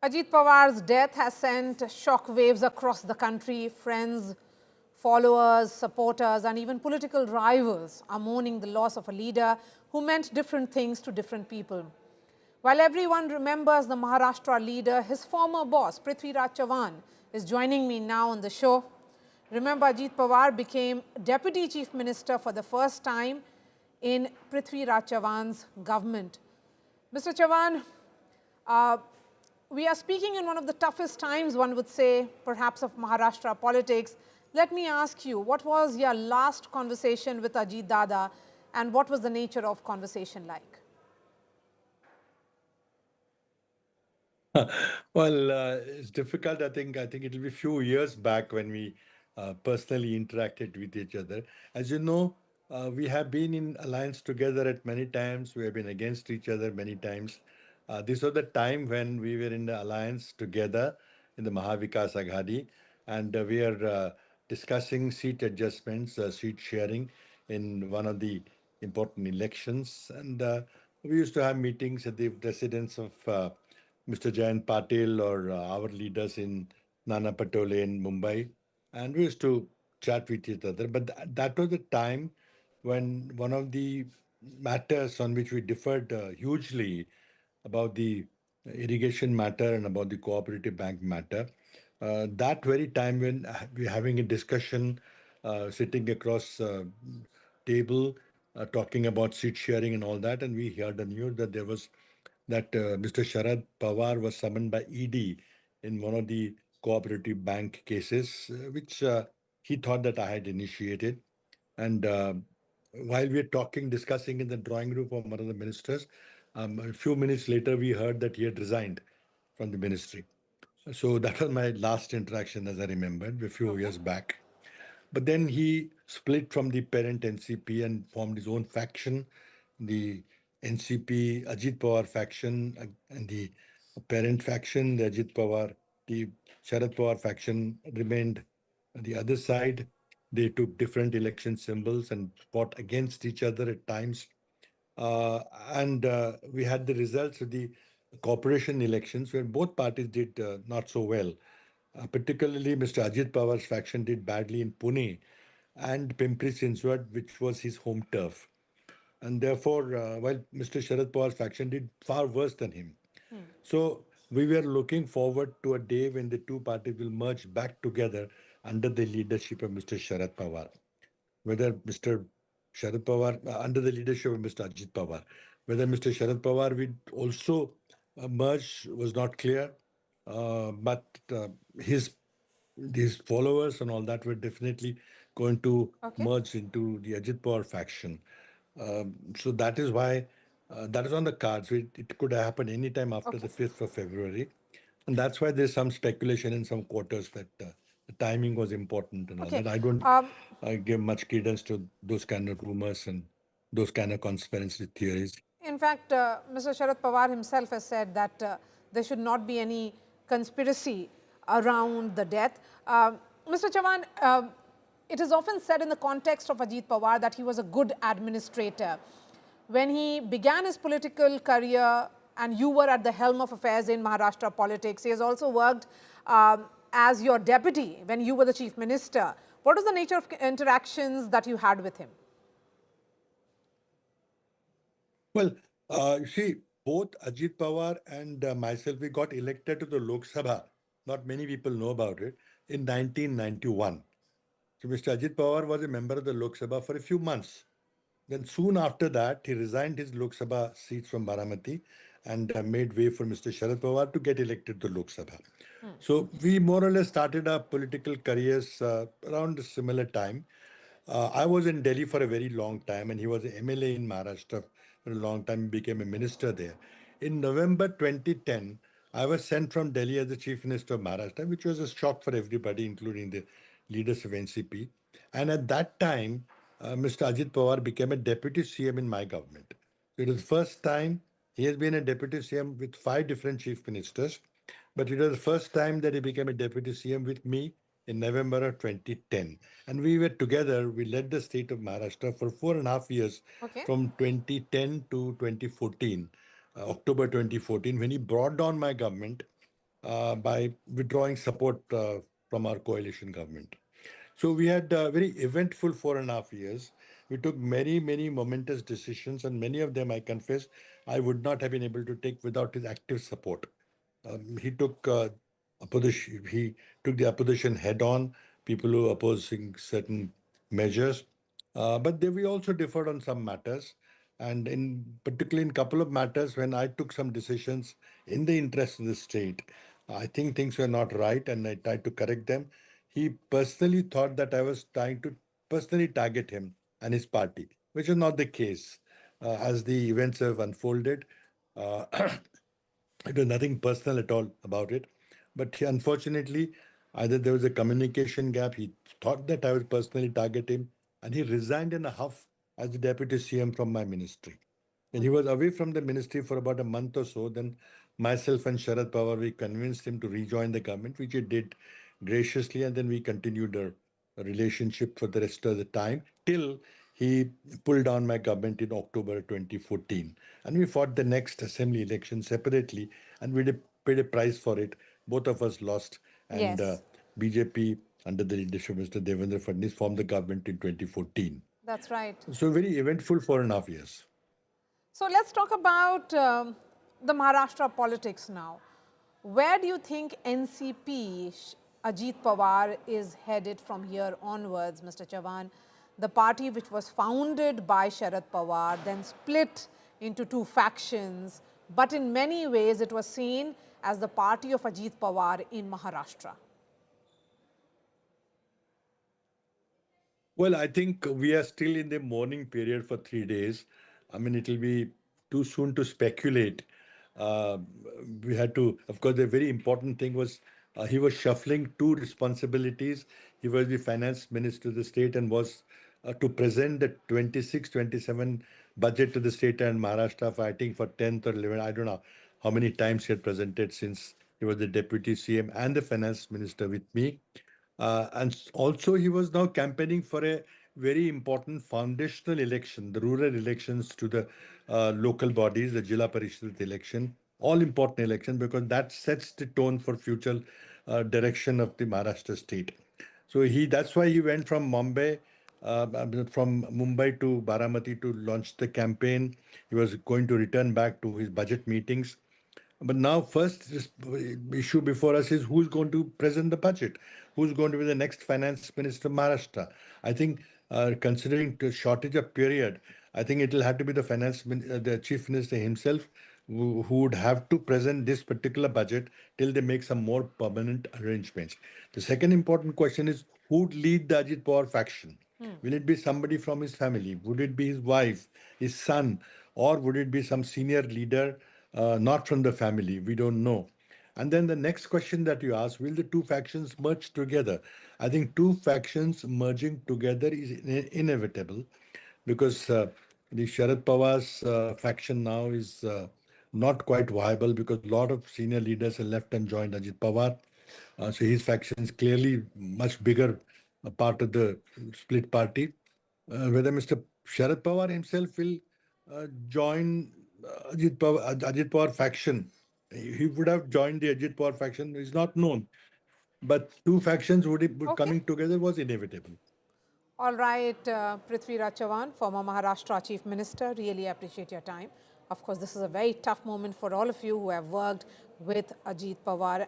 Ajit Pawar's death has sent shockwaves across the country. Friends, followers, supporters, and even political rivals are mourning the loss of a leader who meant different things to different people. While everyone remembers the Maharashtra leader, his former boss, Prithviraj Chauhan, is joining me now on the show. Remember, Ajit Pawar became Deputy Chief Minister for the first time in Prithviraj Chauhan's government. Mr. Chavan, uh, we are speaking in one of the toughest times, one would say, perhaps of Maharashtra politics. Let me ask you, what was your last conversation with Ajit Dada and what was the nature of conversation like? It's difficult. I think it'll be a few years back when we personally interacted with each other. As you know, we have been in alliance together at many times. We have been against each other many times. This was the time when we were in the alliance together in the Mahavikas Aghadi, and we are discussing seat adjustments, seat sharing in one of the important elections. And we used to have meetings at the residence of Mr. Jayant Patil or our leaders in Nana Patole in Mumbai. And we used to chat with each other. But that was the time when one of the matters on which we differed hugely about the irrigation matter and about the cooperative bank matter. That very time when we're having a discussion, sitting across table, talking about seat sharing and all that, and we heard the news that there was that Mr. Sharad Pawar was summoned by ED in one of the cooperative bank cases, which he thought that I had initiated. And while we were talking, discussing in the drawing room of one of the ministers, a few minutes later, we heard that he had resigned from the ministry. So that was my last interaction, as I remembered, a few Okay. years back. But then he split from the parent NCP and formed his own faction, the NCP Ajit Pawar faction, and the parent faction, the Ajit Pawar, the Sharad Pawar faction remained on the other side. They took different election symbols and fought against each other at times. And we had the results of the corporation elections where both parties did not so well. Particularly, Mr. Ajit Pawar's faction did badly in Pune and Pimpri Chinchwad, which was his home turf. And therefore, while Mr. Sharad Pawar's faction did far worse than him. So we were looking forward to a day when the two parties will merge back together under the leadership of Mr. Sharad Pawar. Whether Mr. Sharad Pawar, under the leadership of Mr. Ajit Pawar, whether Mr. Sharad Pawar would also merge was not clear. But his these followers and all that were definitely going to Okay. merge into the Ajit Pawar faction. So that is why that is on the cards. It could happen anytime after Okay. the 5th of February. And that's why there's some speculation in some quarters that the timing was important and all Okay. that. I don't Um, give much credence to those kind of rumors and those kind of conspiracy theories. In fact, Mr. Sharad Pawar himself has said that there should not be any conspiracy around the death. Mr. Chavan, it is often said in the context of Ajit Pawar that he was a good administrator. When he began his political career and you were at the helm of affairs in Maharashtra politics, he has also worked as your deputy when you were the chief minister. What was the nature of interactions that you had with him? Well, you see, both Ajit Pawar and myself, we got elected to the Lok Sabha. Not many people know about it in 1991. So Mr. Ajit Pawar was a member of the Lok Sabha for a few months. Then soon after that, he resigned his Lok Sabha seats from Baramati and made way for Mr. Sharad Pawar to get elected to Lok Sabha. So we more or less started our political careers around a similar time. I was in Delhi for a very long time, and he was an MLA in Maharashtra for a long time. He became a minister there. In November 2010, I was sent from Delhi as the chief minister of Maharashtra, which was a shock for everybody, including the leaders of NCP. And at that time, Mr. Ajit Pawar became a deputy CM in my government. So it was the first time he has been a deputy CM with five different chief ministers, but it was the first time that he became a deputy CM with me in November of 2010. And we were together, we led the state of Maharashtra for 4.5 years Okay. from 2010 to 2014, October 2014, when he brought down my government by withdrawing support from our coalition government. So we had very eventful 4.5 years. We took many momentous decisions, and many of them, I confess, I would not have been able to take without his active support. He took opposition. He took the opposition head on. People who were opposing certain measures, but they, we also differed on some matters, and in particularly in couple of matters when I took some decisions in the interest of the state, I think things were not right, and I tried to correct them. He personally thought that I was trying to personally target him and his party, which is not the case. As the events have unfolded, uh, it was nothing personal at all about it. But unfortunately, either there was a communication gap, he thought that I would personally target him, and he resigned in a huff as the deputy CM from my ministry. And he was away from the ministry for about a month or so. Then myself and Sharad Pawar, we convinced him to rejoin the government, which he did graciously. And then we continued our relationship for the rest of the time till he pulled down my government in October 2014. And we fought the next assembly election separately, and we paid a price for it. Both of us lost. And Yes, BJP, under the leadership of Mr. Devendra Fadnavis, formed the government in 2014. that's right. So very eventful 4.5 years. So let's talk about the Maharashtra politics now. Where do you think NCP Ajit Pawar is headed from here onwards, Mr. Chavan? The party which was founded by Sharad Pawar, then split into two factions, but in many ways it was seen as the party of Ajit Pawar in Maharashtra. Well, I think we are still in the mourning period for 3 days. I mean, it will be too soon to speculate. Uh, we had to, of course, the very important thing was he was shuffling two responsibilities. He was the finance minister of the state and was to present the 26-27 budget to the state and Maharashtra, fighting for 10th or 11th. I don't know how many times he had presented since he was the deputy CM and the finance minister with me. Also, he was now campaigning for a very important foundational election, the rural elections to the local bodies, the Jilla Parishad election, all important election because that sets the tone for future direction of the Maharashtra state. So that's why he went from Mumbai to Baramati to launch the campaign. He was going to return back to his budget meetings. But now, first issue before us is who's going to present the budget? Who's going to be the next finance minister of Maharashtra? I think, considering the shortage of period, I think it will have to be the chief minister himself, who would have to present this particular budget till they make some more permanent arrangements. The second important question is who would lead the Ajit Pawar faction? Will it be somebody from his family? Would it be his wife, his son, or would it be some senior leader not from the family? We don't know. And then the next question that you ask, will the two factions merge together? I think two factions merging together is inevitable because the Sharad Pawar's faction now is not quite viable because a lot of senior leaders have left and joined Ajit Pawar. So his faction is clearly much bigger part of the split party. Whether Mr. Sharad Pawar himself will join Ajit Pawar faction, he would have joined the Ajit Pawar faction, is not known. But two factions would Okay. coming together was inevitable. All right, Prithviraj Chauhan, former Maharashtra Chief Minister, really appreciate your time. Of course, this is a very tough moment for all of you who have worked with Ajit Pawar.